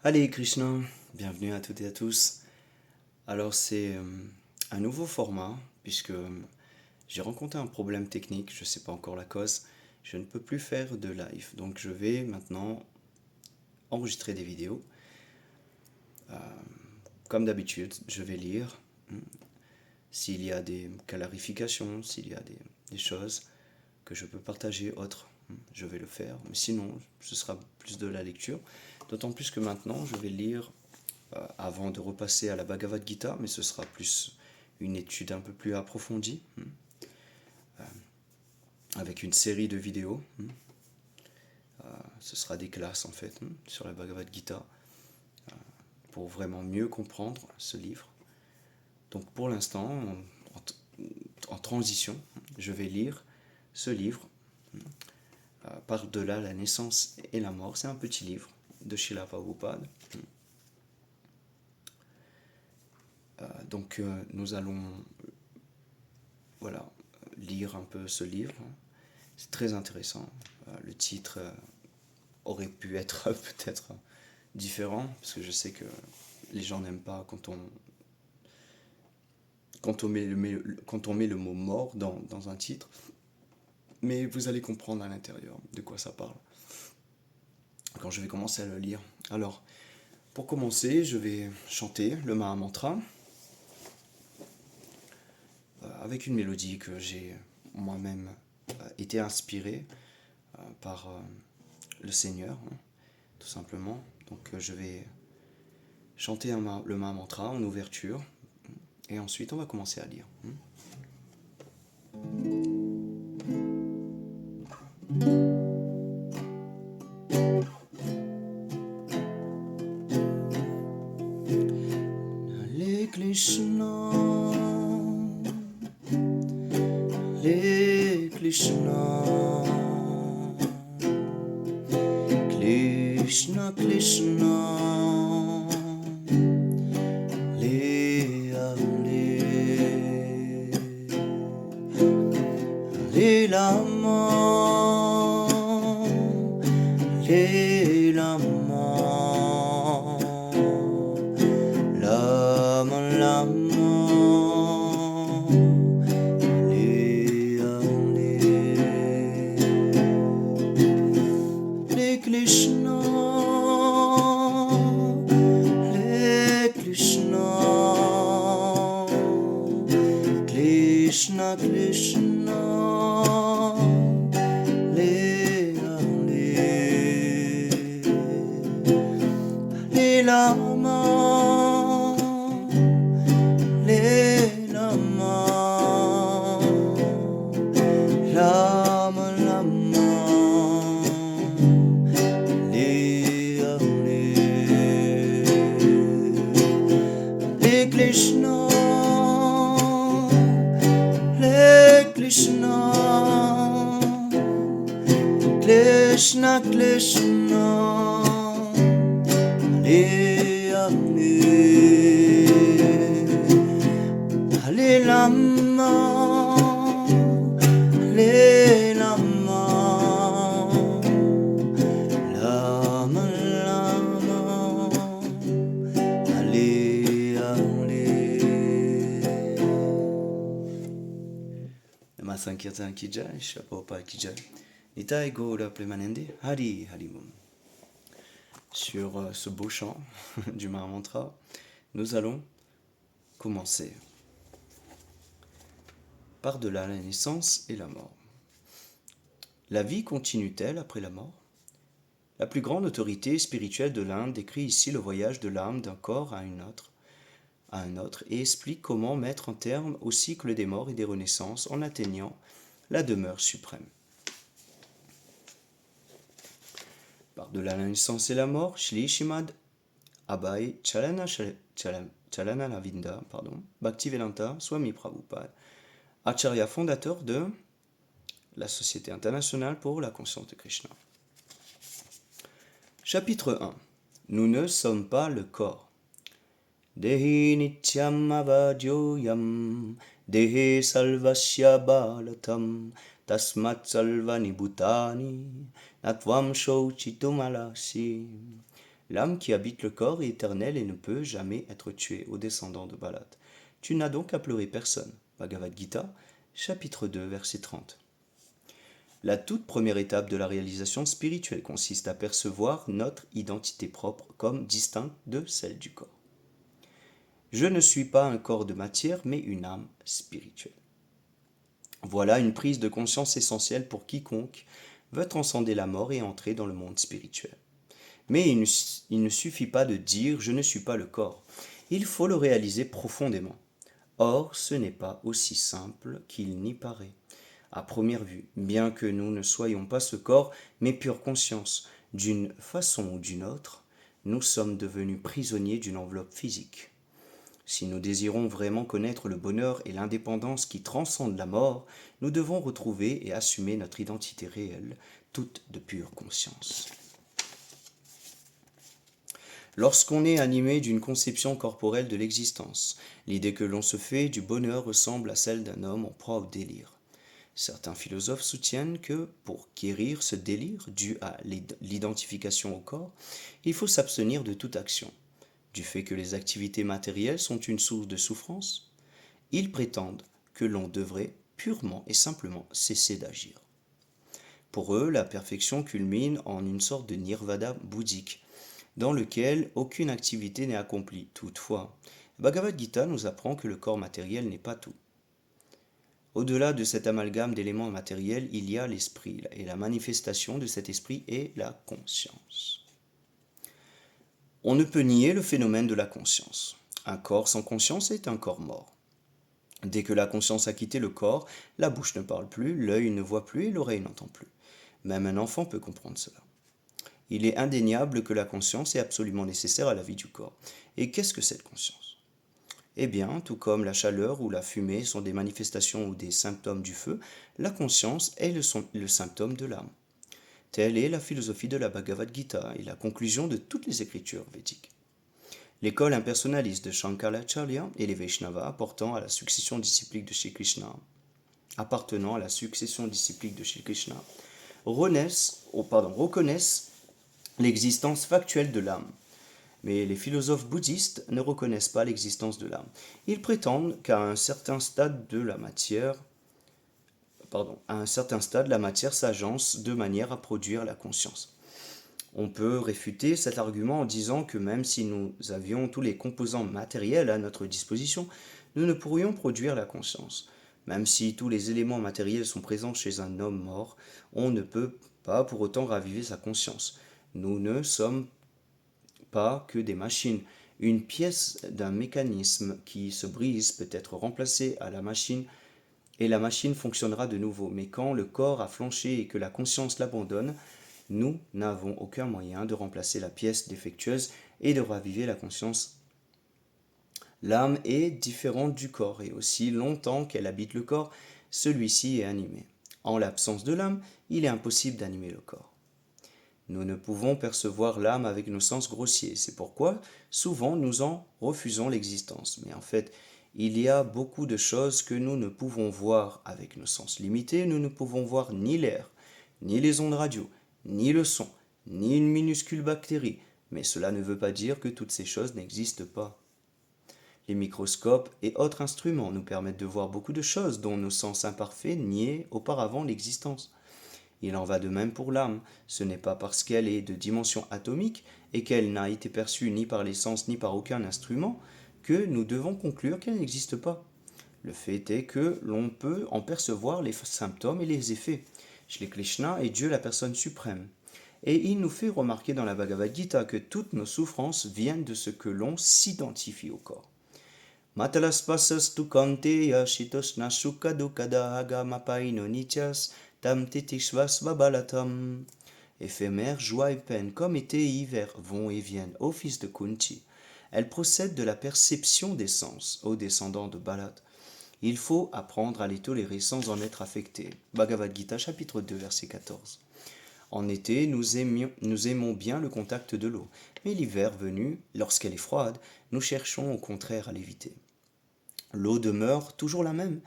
Allez Krishna, bienvenue à toutes et à tous. Alors c'est un nouveau format puisque j'ai rencontré un problème technique, je ne sais pas encore la cause, je ne peux plus faire de live. Donc je vais maintenant enregistrer des vidéos. Comme d'habitude, je vais lire s'il y a des clarifications, s'il y a des choses que je peux partager autres, je vais le faire. Mais sinon, ce sera plus de la lecture. D'autant plus que maintenant, je vais lire avant de repasser à la Bhagavad Gita, mais ce sera plus une étude un peu plus approfondie, avec une série de vidéos. Ce sera des classes en fait sur la Bhagavad Gita, pour vraiment mieux comprendre ce livre. Donc pour l'instant, en transition, je vais lire ce livre, Par-delà la naissance et la mort. C'est un petit livre de Srila Prabhupada. Donc nous allons lire un peu ce livre. C'est très intéressant. Le titre aurait pu être peut-être différent, parce que je sais que les gens n'aiment pas quand on met le mot mort dans un titre. Mais vous allez comprendre à l'intérieur de quoi ça parle quand je vais commencer à le lire. Alors, pour commencer, je vais chanter le Mahamantra avec une mélodie que j'ai moi-même été inspiré par le Seigneur, tout simplement. Donc je vais chanter le Mahamantra en ouverture, et ensuite on va commencer à lire. Hare Krishna, Hare Krishna, Krishna Krishna, Hare Hare, Hare Rama, Hare Rama, Rama Rama, Hare Hare, Hare Krishna, Hare Krishna, Krishna Krishna, Hare Hare, Hare Rama, Hare Rama, Rama Rama, Hare Hare, Hare Krishna, Hare Krishna, Krishna Krishna, Hare Hare, Hare Rama, Hare Rama, Rama Rama, Hare Hare. Nama Sankirtan ki jai, Shri Prabhupada ki jai. Nitai Gaura Premanande, Hari Hari Bom. Sur ce beau chant du Mahamantra, nous allons commencer. Par-delà la naissance et la mort. La vie continue-t-elle après la mort? La plus grande autorité spirituelle de l'Inde décrit ici le voyage de l'âme d'un corps à un autre et explique comment mettre un terme au cycle des morts et des renaissances en atteignant la demeure suprême. Par-delà la naissance et la mort, Shri Shrimad Abhay Chalanalavinda, Bhaktivedanta Swami Prabhupada, Acharya fondateur de la Société internationale pour la conscience de Krishna. Chapitre 1. Nous ne sommes pas le corps. Dehi nityam avadyoyam, dehe salvasya balatam, tasmat salvani bhutani, natvam shauchitum alasi. L'âme qui habite le corps est éternelle et ne peut jamais être tuée, aux descendants de Balat. Tu n'as donc à pleurer personne. Bhagavad Gita, chapitre 2, verset 30. La toute première étape de la réalisation spirituelle consiste à percevoir notre identité propre comme distincte de celle du corps. Je ne suis pas un corps de matière, mais une âme spirituelle. Voilà une prise de conscience essentielle pour quiconque veut transcender la mort et entrer dans le monde spirituel. Mais il ne suffit pas de dire « je ne suis pas le corps ». Il faut le réaliser profondément. Or, ce n'est pas aussi simple qu'il n'y paraît. À première vue, bien que nous ne soyons pas ce corps, mais pure conscience, d'une façon ou d'une autre, nous sommes devenus prisonniers d'une enveloppe physique. Si nous désirons vraiment connaître le bonheur et l'indépendance qui transcendent la mort, nous devons retrouver et assumer notre identité réelle, toute de pure conscience. Lorsqu'on est animé d'une conception corporelle de l'existence, l'idée que l'on se fait du bonheur ressemble à celle d'un homme en proie au délire. Certains philosophes soutiennent que, pour guérir ce délire dû à l'identification au corps, il faut s'abstenir de toute action. Du fait que les activités matérielles sont une source de souffrance, ils prétendent que l'on devrait purement et simplement cesser d'agir. Pour eux, la perfection culmine en une sorte de nirvana bouddhique, dans lequel aucune activité n'est accomplie. Toutefois, Bhagavad Gita nous apprend que le corps matériel n'est pas tout. Au-delà de cet amalgame d'éléments matériels, il y a l'esprit, et la manifestation de cet esprit est la conscience. On ne peut nier le phénomène de la conscience. Un corps sans conscience est un corps mort. Dès que la conscience a quitté le corps, la bouche ne parle plus, l'œil ne voit plus et l'oreille n'entend plus. Même un enfant peut comprendre cela. Il est indéniable que la conscience est absolument nécessaire à la vie du corps. Et qu'est-ce que cette conscience? Eh bien, tout comme la chaleur ou la fumée sont des manifestations ou des symptômes du feu, la conscience est le symptôme de l'âme. Telle est la philosophie de la Bhagavad Gita et la conclusion de toutes les écritures védiques. L'école impersonnaliste de Shankaracharya et les Vaishnavas appartenant à la succession disciplique de Shri Krishna, reconnaissent l'existence factuelle de l'âme. Mais les philosophes bouddhistes ne reconnaissent pas l'existence de l'âme. Ils prétendent qu'à un certain stade la matière s'agence de manière à produire la conscience. On peut réfuter cet argument en disant que même si nous avions tous les composants matériels à notre disposition, nous ne pourrions produire la conscience. Même si tous les éléments matériels sont présents chez un homme mort, on ne peut pas pour autant raviver sa conscience. Nous ne sommes pas que des machines. Une pièce d'un mécanisme qui se brise peut être remplacée à la machine et la machine fonctionnera de nouveau. Mais quand le corps a flanché et que la conscience l'abandonne, nous n'avons aucun moyen de remplacer la pièce défectueuse et de raviver la conscience. L'âme est différente du corps et aussi longtemps qu'elle habite le corps, celui-ci est animé. En l'absence de l'âme, il est impossible d'animer le corps. Nous ne pouvons percevoir l'âme avec nos sens grossiers, c'est pourquoi souvent nous en refusons l'existence. Mais en fait, il y a beaucoup de choses que nous ne pouvons voir avec nos sens limités. Nous ne pouvons voir ni l'air, ni les ondes radio, ni le son, ni une minuscule bactérie. Mais cela ne veut pas dire que toutes ces choses n'existent pas. Les microscopes et autres instruments nous permettent de voir beaucoup de choses dont nos sens imparfaits niaient auparavant l'existence. Il en va de même pour l'âme. Ce n'est pas parce qu'elle est de dimension atomique et qu'elle n'a été perçue ni par les sens ni par aucun instrument que nous devons conclure qu'elle n'existe pas. Le fait est que l'on peut en percevoir les symptômes et les effets. Shri Krishna est Dieu la personne suprême. Et il nous fait remarquer dans la Bhagavad Gita que toutes nos souffrances viennent de ce que l'on s'identifie au corps. Matalaspasas tu kanteya shitosna sukha dukkada agamapaino nityas tam titishvas babalatam. Éphémère, joie et peine, comme été et hiver, vont et viennent, ô fils de Kunti. Elles procèdent de la perception des sens, ô descendants de Balat. Il faut apprendre à les tolérer sans en être affecté. Bhagavad Gita, chapitre 2, verset 14. En été, nous aimons bien le contact de l'eau, mais l'hiver venu, lorsqu'elle est froide, nous cherchons au contraire à l'éviter. L'eau demeure toujours la même,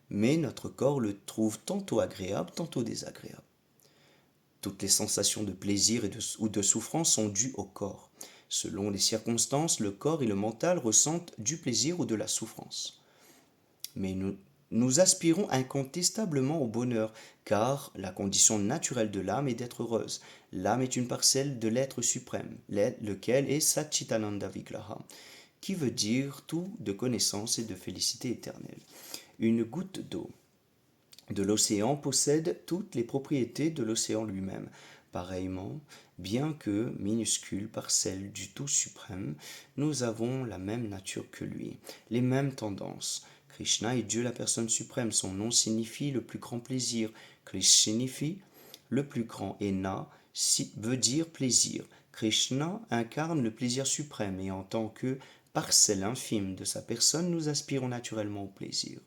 mais notre corps le trouve tantôt agréable, tantôt désagréable. Toutes les sensations de plaisir ou de souffrance sont dues au corps. Selon les circonstances, le corps et le mental ressentent du plaisir ou de la souffrance. Mais nous aspirons incontestablement au bonheur, car la condition naturelle de l'âme est d'être heureuse. L'âme est une parcelle de l'être suprême, lequel est Satchitananda Vigraha, qui veut dire tout de connaissance et de félicité éternelle. Une goutte d'eau de l'océan possède toutes les propriétés de l'océan lui-même. Pareillement, bien que minuscule parcelle du tout suprême, nous avons la même nature que lui, les mêmes tendances. Krishna est Dieu la personne suprême, son nom signifie le plus grand plaisir. Krish signifie le plus grand et Na veut dire plaisir. Krishna incarne le plaisir suprême et en tant que parcelle infime de sa personne, nous aspirons naturellement au plaisir.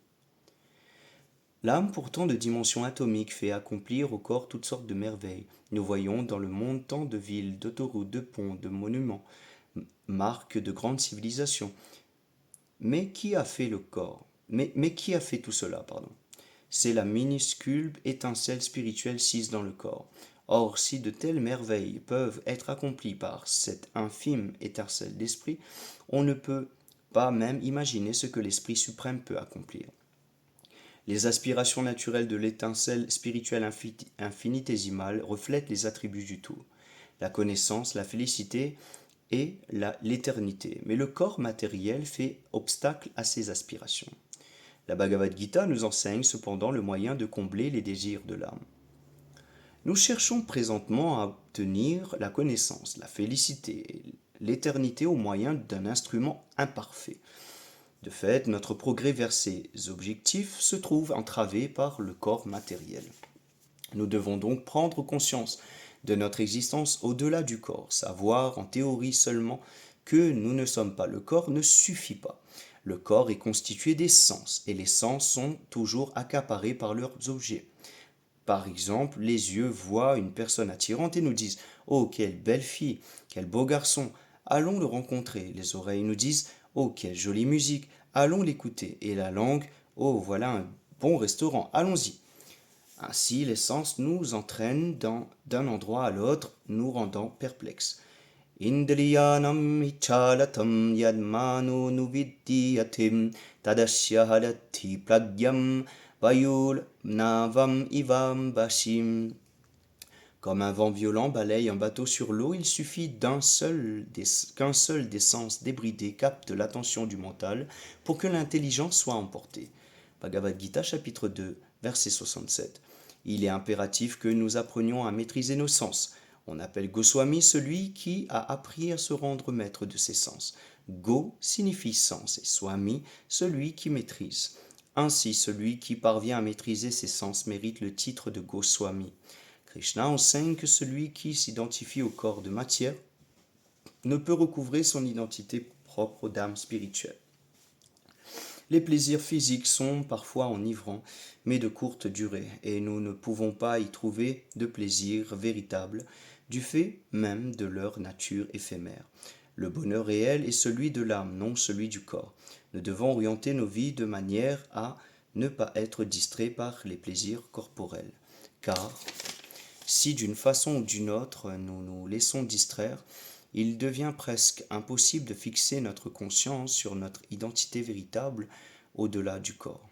L'âme, pourtant de dimension atomique, fait accomplir au corps toutes sortes de merveilles. Nous voyons dans le monde tant de villes, d'autoroutes, de ponts, de monuments, marques de grandes civilisations. Mais qui a fait le corps mais qui a fait tout cela, pardon? C'est la minuscule étincelle spirituelle sise dans le corps. Or, si de telles merveilles peuvent être accomplies par cette infime étincelle d'esprit, on ne peut pas même imaginer ce que l'Esprit suprême peut accomplir. Les aspirations naturelles de l'étincelle spirituelle infinitésimale reflètent les attributs du tout, la connaissance, la félicité et l'éternité. Mais le corps matériel fait obstacle à ces aspirations. La Bhagavad Gita nous enseigne cependant le moyen de combler les désirs de l'âme. Nous cherchons présentement à obtenir la connaissance, la félicité, l'éternité au moyen d'un instrument imparfait. De fait, notre progrès vers ces objectifs se trouve entravé par le corps matériel. Nous devons donc prendre conscience de notre existence au-delà du corps. Savoir en théorie seulement que nous ne sommes pas le corps ne suffit pas. Le corps est constitué des sens et les sens sont toujours accaparés par leurs objets. Par exemple, les yeux voient une personne attirante et nous disent « Oh, quelle belle fille, quel beau garçon, allons le rencontrer ». Les oreilles nous disent « Oh, quelle jolie musique, allons l'écouter ». Et la langue « Oh, voilà un bon restaurant, allons-y ». Ainsi, les sens nous entraînent d'un endroit à l'autre, nous rendant perplexes. Indriyanam ichalatam yadmano nuvidyatim tadasya halati pragyam vayul navam ivam bashim. Comme un vent violent balaye un bateau sur l'eau, il suffit qu'un seul des sens débridés capte l'attention du mental pour que l'intelligence soit emportée. Bhagavad Gita chapitre 2, verset 67. Il est impératif que nous apprenions à maîtriser nos sens. On appelle Goswami celui qui a appris à se rendre maître de ses sens. Go signifie sens et Swami celui qui maîtrise. Ainsi, celui qui parvient à maîtriser ses sens mérite le titre de Goswami. Krishna enseigne que celui qui s'identifie au corps de matière ne peut recouvrer son identité propre d'âme spirituelle. Les plaisirs physiques sont parfois enivrants, mais de courte durée, et nous ne pouvons pas y trouver de plaisir véritable, du fait même de leur nature éphémère. Le bonheur réel est celui de l'âme, non celui du corps. Nous devons orienter nos vies de manière à ne pas être distraits par les plaisirs corporels. Car si d'une façon ou d'une autre nous nous laissons distraire, il devient presque impossible de fixer notre conscience sur notre identité véritable au-delà du corps.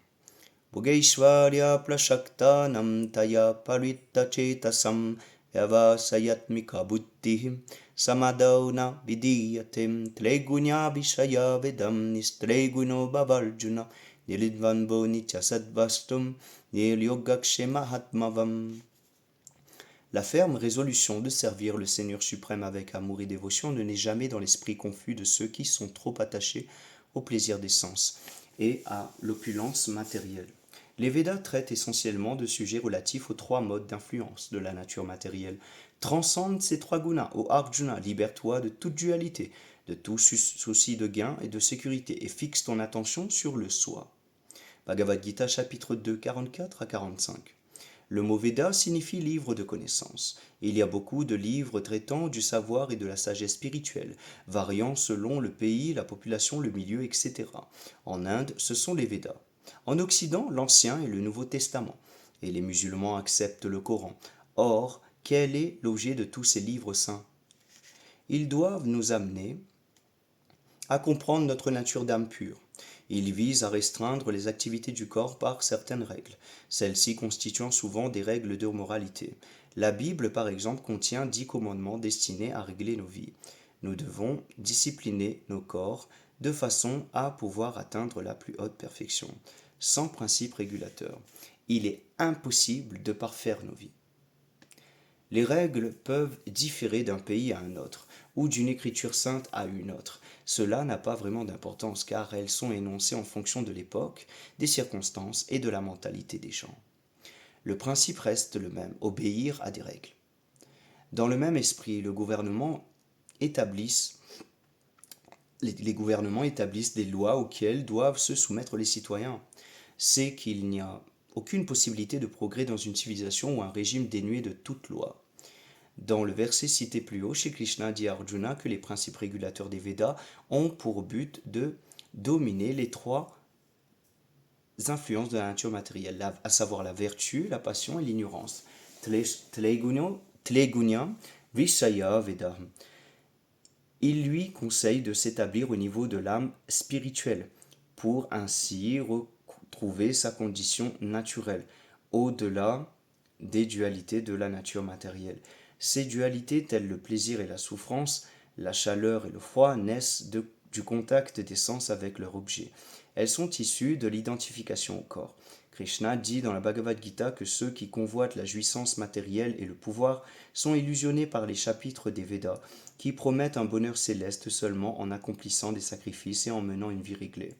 Bhogaishvarya prashaktanam taya parita chetasam yavasayatmika buddhihim samadhauna vidiyatem tlegunya vishaya vedam nistleguno bavarjuna nilidvanvo nityasadvastum nilyogakshemahatmavam. La ferme résolution de servir le Seigneur suprême avec amour et dévotion ne naît jamais dans l'esprit confus de ceux qui sont trop attachés au plaisir des sens et à l'opulence matérielle. Les Védas traitent essentiellement de sujets relatifs aux trois modes d'influence de la nature matérielle. Transcende ces trois gunas, ô Arjuna, libère-toi de toute dualité, de tout souci de gain et de sécurité, et fixe ton attention sur le soi. Bhagavad Gita chapitre 2, 44 à 45. Le mot Veda signifie livre de connaissances. Il y a beaucoup de livres traitant du savoir et de la sagesse spirituelle, variant selon le pays, la population, le milieu, etc. En Inde, ce sont les Védas. En Occident, l'Ancien et le Nouveau Testament. Et les musulmans acceptent le Coran. Or, quel est l'objet de tous ces livres saints? ils doivent nous amener à comprendre notre nature d'âme pure. Ils visent à restreindre les activités du corps par certaines règles, celles-ci constituant souvent des règles de moralité. La Bible, par exemple, contient 10 commandements destinés à régler nos vies. Nous devons discipliner nos corps de façon à pouvoir atteindre la plus haute perfection. Sans principe régulateur, il est impossible de parfaire nos vies. Les règles peuvent différer d'un pays à un autre, ou d'une écriture sainte à une autre. Cela n'a pas vraiment d'importance car elles sont énoncées en fonction de l'époque, des circonstances et de la mentalité des gens. Le principe reste le même, obéir à des règles. Dans le même esprit, les gouvernements établissent des lois auxquelles doivent se soumettre les citoyens. C'est qu'il n'y a aucune possibilité de progrès dans une civilisation ou un régime dénué de toute loi. Dans le verset cité plus haut, Shri Krishna dit à Arjuna que les principes régulateurs des Védas ont pour but de dominer les 3 influences de la nature matérielle, à savoir la vertu, la passion et l'ignorance. Tlegunya Vishaya Veda. Il lui conseille de s'établir au niveau de l'âme spirituelle pour ainsi retrouver sa condition naturelle, au-delà des dualités de la nature matérielle. Ces dualités, telles le plaisir et la souffrance, la chaleur et le froid, naissent du contact des sens avec leur objet. Elles sont issues de l'identification au corps. Krishna dit dans la Bhagavad Gita que ceux qui convoitent la jouissance matérielle et le pouvoir sont illusionnés par les chapitres des Védas, qui promettent un bonheur céleste seulement en accomplissant des sacrifices et en menant une vie réglée.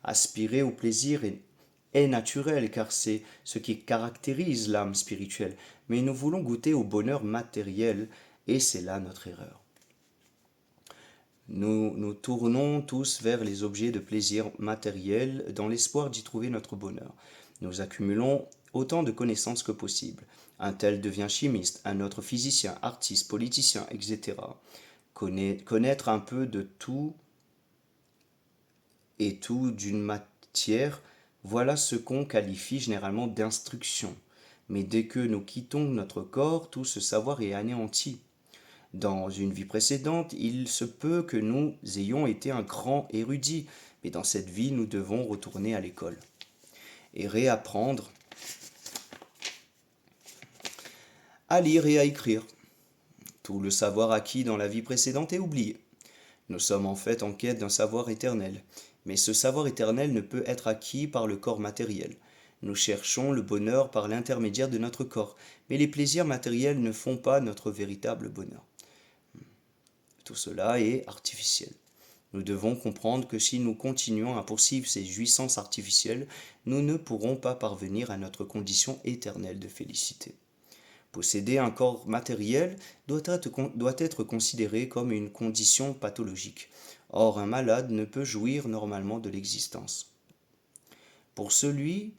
Aspirer au plaisir est naturel car c'est ce qui caractérise l'âme spirituelle, mais nous voulons goûter au bonheur matériel et c'est là notre erreur. Nous tournons tous vers les objets de plaisir matériel dans l'espoir d'y trouver notre bonheur. Nous accumulons autant de connaissances que possible. Un tel devient chimiste, un autre physicien, artiste, politicien, etc. Connaître un peu de tout et tout d'une matière, voilà ce qu'on qualifie généralement d'instruction. Mais dès que nous quittons notre corps, tout ce savoir est anéanti. Dans une vie précédente, il se peut que nous ayons été un grand érudit, mais dans cette vie, nous devons retourner à l'école et réapprendre à lire et à écrire. Tout le savoir acquis dans la vie précédente est oublié. Nous sommes en fait en quête d'un savoir éternel, mais ce savoir éternel ne peut être acquis par le corps matériel. Nous cherchons le bonheur par l'intermédiaire de notre corps, mais les plaisirs matériels ne font pas notre véritable bonheur. Tout cela est artificiel. Nous devons comprendre que si nous continuons à poursuivre ces jouissances artificielles, nous ne pourrons pas parvenir à notre condition éternelle de félicité. Posséder un corps matériel doit être considéré comme une condition pathologique. Or, un malade ne peut jouir normalement de l'existence. Pour celui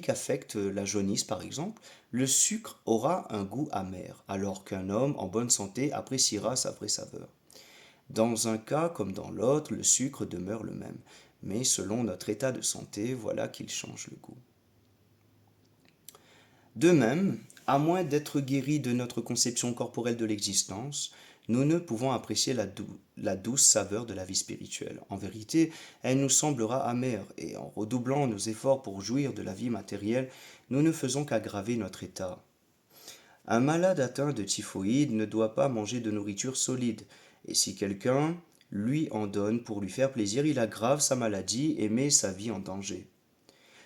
qu'affecte la jaunisse, par exemple, le sucre aura un goût amer, alors qu'un homme en bonne santé appréciera sa vraie saveur. Dans un cas comme dans l'autre, le sucre demeure le même, mais selon notre état de santé, voilà qu'il change le goût. De même, à moins d'être guéris de notre conception corporelle de l'existence, nous ne pouvons apprécier la douce saveur de la vie spirituelle. En vérité, elle nous semblera amère, et en redoublant nos efforts pour jouir de la vie matérielle, nous ne faisons qu'aggraver notre état. Un malade atteint de typhoïde ne doit pas manger de nourriture solide, et si quelqu'un lui en donne pour lui faire plaisir, il aggrave sa maladie et met sa vie en danger.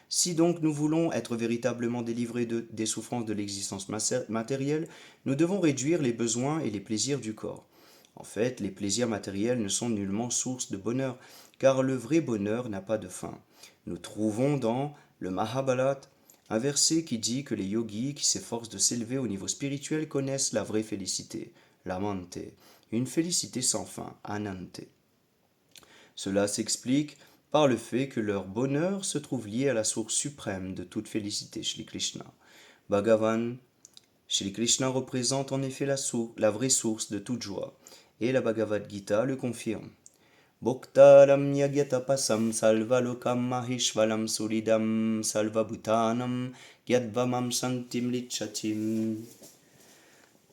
Si donc nous voulons être véritablement délivrés des souffrances de l'existence matérielle, nous devons réduire les besoins et les plaisirs du corps. En fait, les plaisirs matériels ne sont nullement source de bonheur, car le vrai bonheur n'a pas de fin. Nous trouvons dans le Mahabharata un verset qui dit que les yogis qui s'efforcent de s'élever au niveau spirituel connaissent la vraie félicité, l'amante, une félicité sans fin, anante. Cela s'explique par le fait que leur bonheur se trouve lié à la source suprême de toute félicité, Shri Krishna. Bhagavan, Shri Krishna représente en effet la vraie source de toute joie, et la Bhagavad Gita le confirme. Bhoktaram yagyatapasam salvalokam mahishvalam suridam salvabhutanam yadvamam santim lichatim.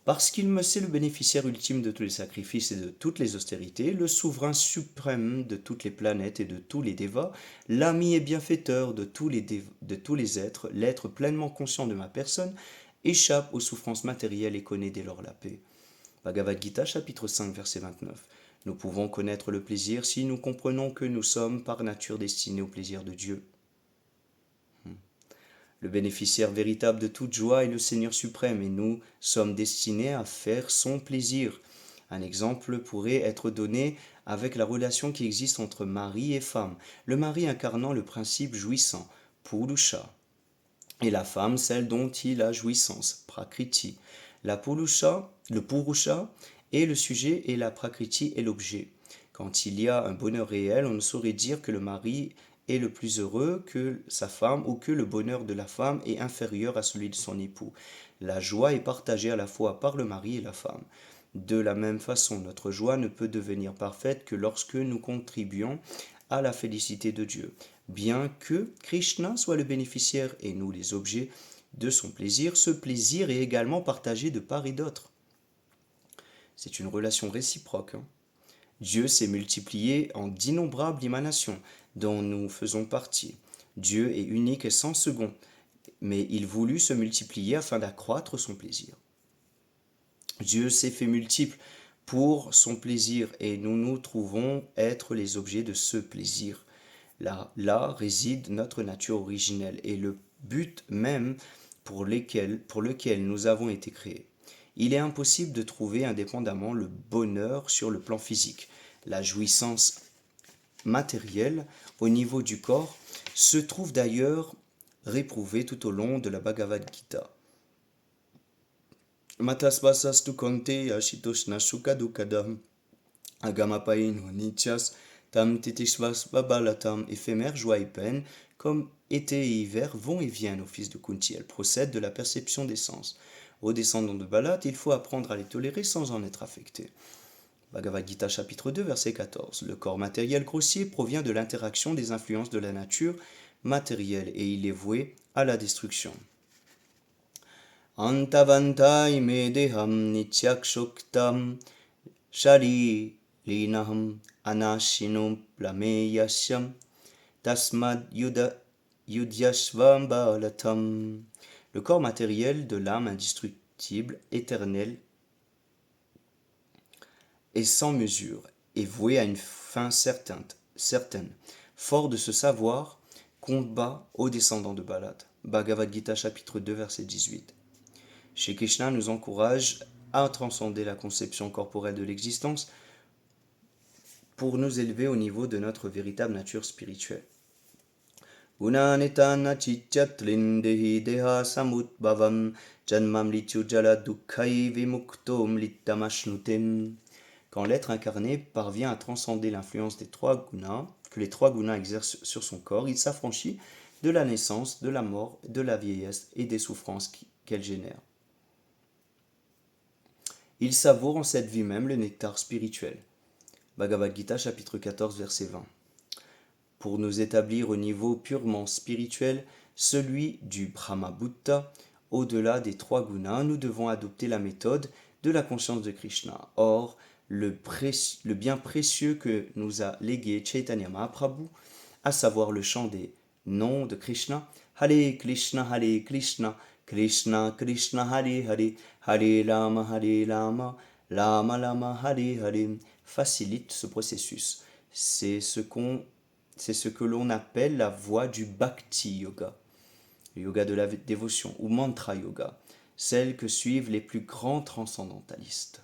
Parce qu'il me c'est le bénéficiaire ultime de tous les sacrifices et de toutes les austérités, le souverain suprême de toutes les planètes et de tous les dévas, l'ami et bienfaiteur de de tous les êtres, l'être pleinement conscient de ma personne, échappe aux souffrances matérielles et connaît dès lors la paix. Bhagavad Gita, chapitre 5, verset 29. Nous pouvons connaître le plaisir si nous comprenons que nous sommes par nature destinés au plaisir de Dieu. Le bénéficiaire véritable de toute joie est le Seigneur suprême et nous sommes destinés à faire son plaisir. Un exemple pourrait être donné avec la relation qui existe entre mari et femme, le mari incarnant le principe jouissant, Purusha, et la femme celle dont il a jouissance, Prakriti. Le Purusha est le sujet et la Prakriti est l'objet. Quand il y a un bonheur réel, on ne saurait dire que le mari est le plus heureux que sa femme ou que le bonheur de la femme est inférieur à celui de son époux. La joie est partagée à la fois par le mari et la femme. De la même façon, notre joie ne peut devenir parfaite que lorsque nous contribuons à la félicité de Dieu. Bien que Krishna soit le bénéficiaire et nous les objets de son plaisir, ce plaisir est également partagé de part et d'autre. C'est une relation réciproque. Dieu s'est multiplié en d'innombrables émanations dont nous faisons partie. Dieu est unique et sans second, mais il voulut se multiplier afin d'accroître son plaisir. Dieu s'est fait multiple pour son plaisir et nous nous trouvons être les objets de ce plaisir. Là réside notre nature originelle et le but même pour lequel nous avons été créés. Il est impossible de trouver indépendamment le bonheur sur le plan physique. La jouissance matérielle au niveau du corps se trouve d'ailleurs réprouvée tout au long de la Bhagavad Gita. Matasvasastu konte ashitoshna sukadukadam agamapaino nityas tam titishvas babalatam. Éphémère, joie et peine, comme été et hiver vont et viennent au fils de Kunti. Elles procèdent de la perception des sens. Aux descendants de Balat, il faut apprendre à les tolérer sans en être affecté. Bhagavad Gita chapitre 2 verset 14. Le corps matériel grossier provient de l'interaction des influences de la nature matérielle et il est voué à la destruction. Antavantai medeham nityakshoktam shari linaham anashinum plameyashyam tasmad yudyashvam balatam. Le corps matériel de l'âme indestructible, éternelle et sans mesure, est voué à une fin certaine. Fort de ce savoir, combat aux descendants de Balat. Bhagavad Gita chapitre 2 verset 18. Shri Krishna nous encourage à transcender la conception corporelle de l'existence pour nous élever au niveau de notre véritable nature spirituelle. Gunanetana chichatlindehi deha samutbhavam janmam lityu jala dukkhai vimuktom littamashnutem. Quand l'être incarné parvient à transcender l'influence des trois gunas, que les trois gunas exercent sur son corps, il s'affranchit de la naissance, de la mort, de la vieillesse et des souffrances qu'elles génèrent. Il savoure en cette vie même le nectar spirituel. Bhagavad Gita chapitre 14 verset 20. Pour nous établir au niveau purement spirituel, celui du Brahma-Bhutta, au-delà des trois gunas, nous devons adopter la méthode de la conscience de Krishna. Or, le bien précieux que nous a légué Chaitanya Mahaprabhu, à savoir le chant des noms de Krishna, Hare Krishna, Krishna Krishna, Hare Hare, Hare Rama, Rama Rama, Hare Hare, facilite ce processus. C'est ce que l'on appelle la voie du Bhakti Yoga, le yoga de la dévotion, ou Mantra Yoga, celle que suivent les plus grands transcendantalistes.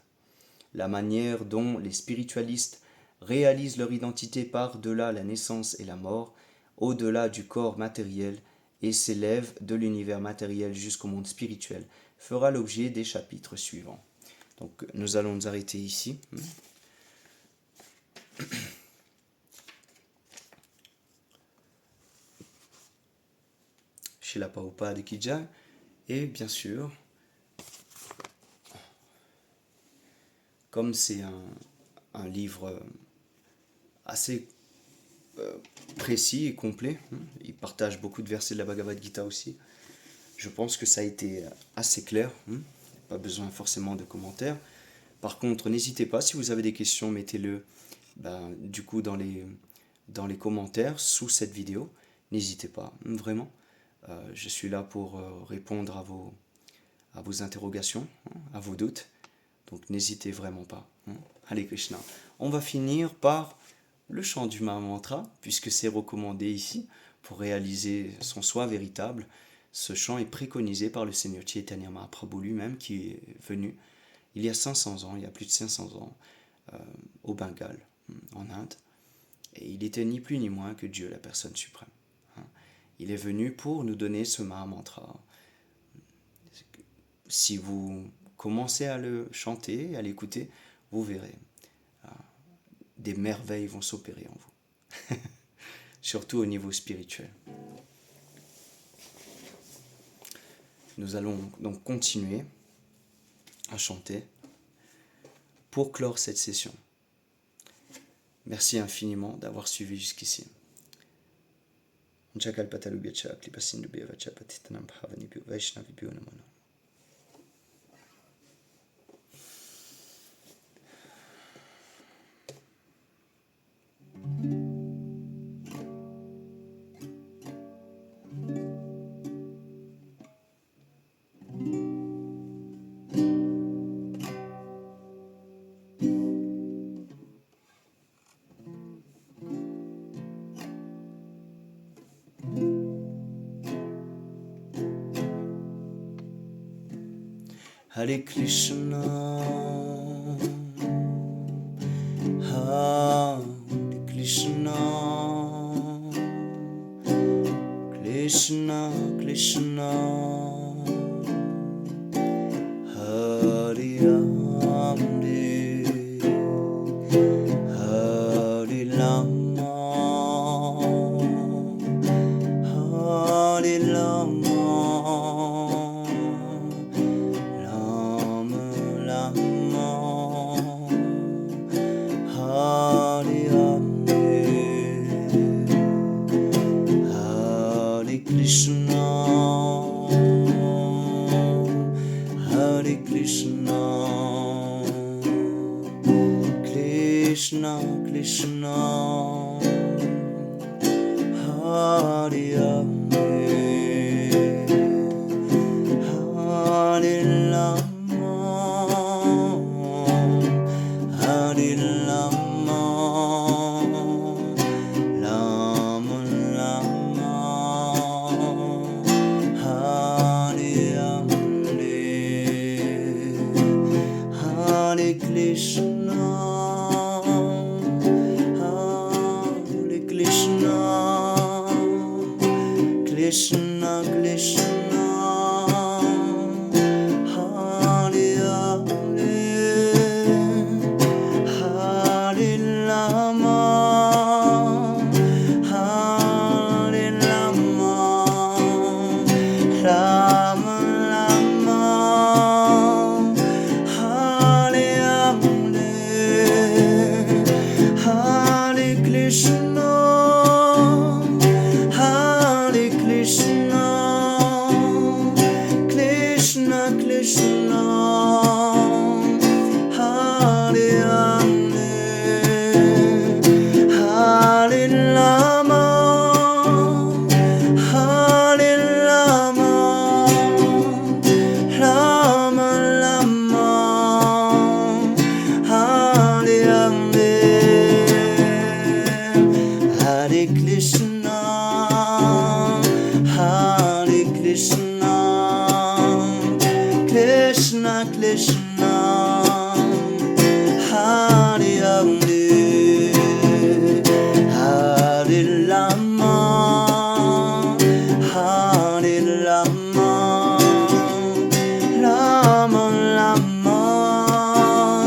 La manière dont les spiritualistes réalisent leur identité par-delà la naissance et la mort, au-delà du corps matériel, et s'élèvent de l'univers matériel jusqu'au monde spirituel, fera l'objet des chapitres suivants. Donc nous allons nous arrêter ici. Srila Prabhupada Ki Jai. Et bien sûr, comme c'est un livre assez précis et complet, il partage beaucoup de versets de la Bhagavad Gita aussi, je pense que ça a été assez clair. pas besoin forcément de commentaires. Par contre, n'hésitez pas, si vous avez des questions, mettez-le du coup dans les commentaires sous cette vidéo. N'hésitez pas, vraiment. Je suis là pour répondre à vos interrogations, à vos doutes. Donc n'hésitez vraiment pas. Hare Krishna. On va finir par le chant du Mahamantra, puisque c'est recommandé ici pour réaliser son soi véritable. Ce chant est préconisé par le Seigneur Chaitanya Mahaprabhu lui-même, qui est venu il y a 500 ans, il y a plus de 500 ans, au Bengale, en Inde. Et il était ni plus ni moins que Dieu, la personne suprême. Il est venu pour nous donner ce Mahamantra. Si vous commencez à le chanter, à l'écouter, vous verrez. Des merveilles vont s'opérer en vous. Surtout au niveau spirituel. Nous allons donc continuer à chanter pour clore cette session. Merci infiniment d'avoir suivi jusqu'ici. Hare Krishna, Hare Krishna, Krishna Krishna, Hare Hare, Hare Rama, Hare Rama. Krishna Krishna, Hare Hare, Hare Rama, Hare Rama, Rama Rama, Hare Hare, Hare Krishna. Krishna Krishna, Hare Hare, Hare Rama, Hare Rama, Rama Rama, Hare Hare, Hare Krishna. Krishna Krishna, Hare Hare, Hare Rama, Hare Rama, Rama Rama, Hare Hare, Hare Krishna, Hare Krishna, Krishna Krishna, Hare Hare, Hare Rama, Hare Rama, Rama Rama, Hare Hare, Hare Krishna,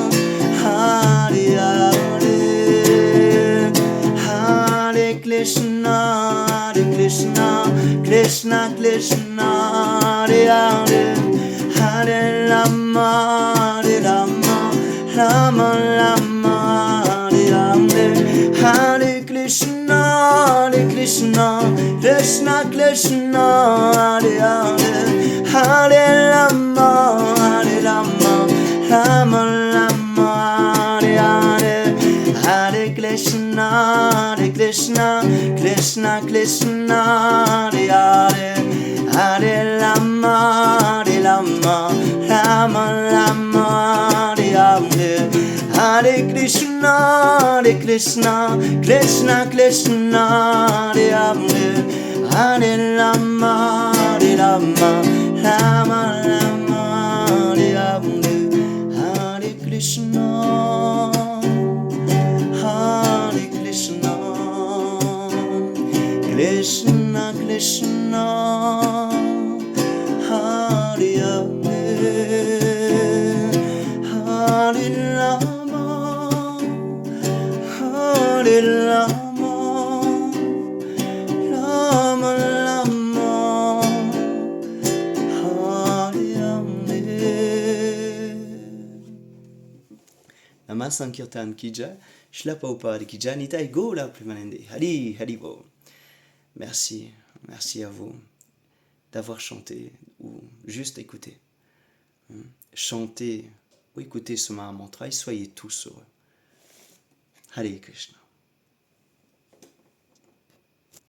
Hare Krishna, Krishna Krishna, Hare Hare, Hare Rama, Hare Rama, Rama Rama, Hare Hare, Hare Krishna, Hare Krishna, Krishna Krishna, Hare Hare, Hare Rama, Hare Rama. Hare Krishna, Krishna Krishna, Hare Hare, Hare Rama, Rama Rama, Hare Hare, Hare Krishna, Krishna Krishna, Hare Hare, Hare Rama, Rama Rama, Hare Hare, Hare Krishna, Krishna Krishna, Hare Hare, Hare Rama, Rama Rama, Hare Hare. Nama Sankirtan ki jai, Shila Prabhupada ki jai, Nitai Gaura Premanande, Hari Haribo. Merci, merci à vous d'avoir chanté ou juste écouté. Chantez ou écoutez ce Mahamantra et soyez tous heureux. Hare Krishna.